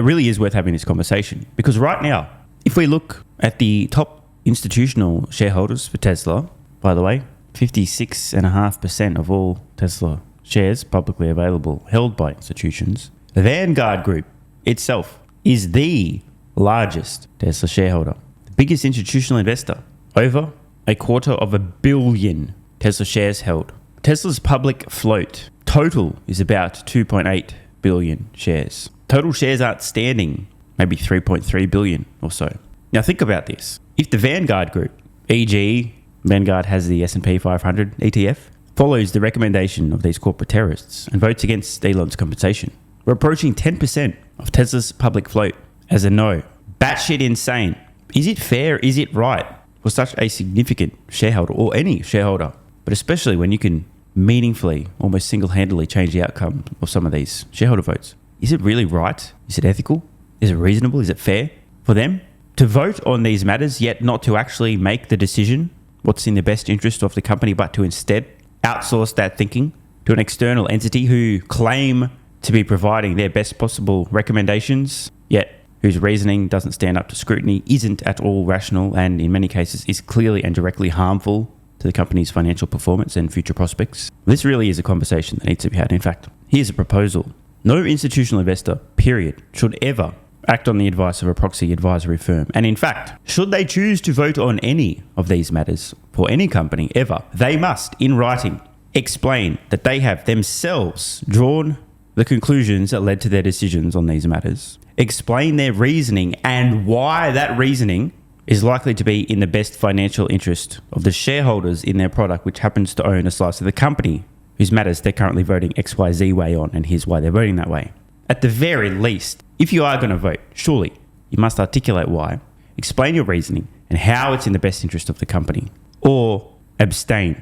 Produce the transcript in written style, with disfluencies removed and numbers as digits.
really is worth having this conversation, because right now, if we look at the top institutional shareholders for Tesla, by the way, 56.5% of all Tesla shares publicly available held by institutions. The Vanguard Group itself is the largest Tesla shareholder, the biggest institutional investor, over $250 million Tesla shares held. Tesla's public float total is about 2.8 billion shares. Total shares outstanding, maybe 3.3 billion or so. Now think about this. If the Vanguard Group, e.g. Vanguard has the S&P 500 ETF, follows the recommendation of these corporate terrorists and votes against Elon's compensation, we're approaching 10% of Tesla's public float as a no. Batshit insane. Is it fair? Is it right for such a significant shareholder, or any shareholder, but especially when you can meaningfully, almost single-handedly change the outcome of some of these shareholder votes? Is it really right? Is it ethical? Is it reasonable? Is it fair for them to vote on these matters, yet not to actually make the decision what's in the best interest of the company, but to instead outsource that thinking to an external entity who claim to be providing their best possible recommendations, yet whose reasoning doesn't stand up to scrutiny, isn't at all rational, and in many cases is clearly and directly harmful to the company's financial performance and future prospects? This really is a conversation that needs to be had. In fact, here's a proposal. No institutional investor, period, should ever act on the advice of a proxy advisory firm. And in fact, should they choose to vote on any of these matters for any company ever, they must, in writing, explain that they have themselves drawn the conclusions that led to their decisions on these matters, explain their reasoning and why that reasoning is likely to be in the best financial interest of the shareholders in their product, which happens to own a slice of the company whose matters they're currently voting XYZ way on, and here's why they're voting that way. At the very least, if you are going to vote, surely you must articulate why, explain your reasoning and how it's in the best interest of the company, or abstain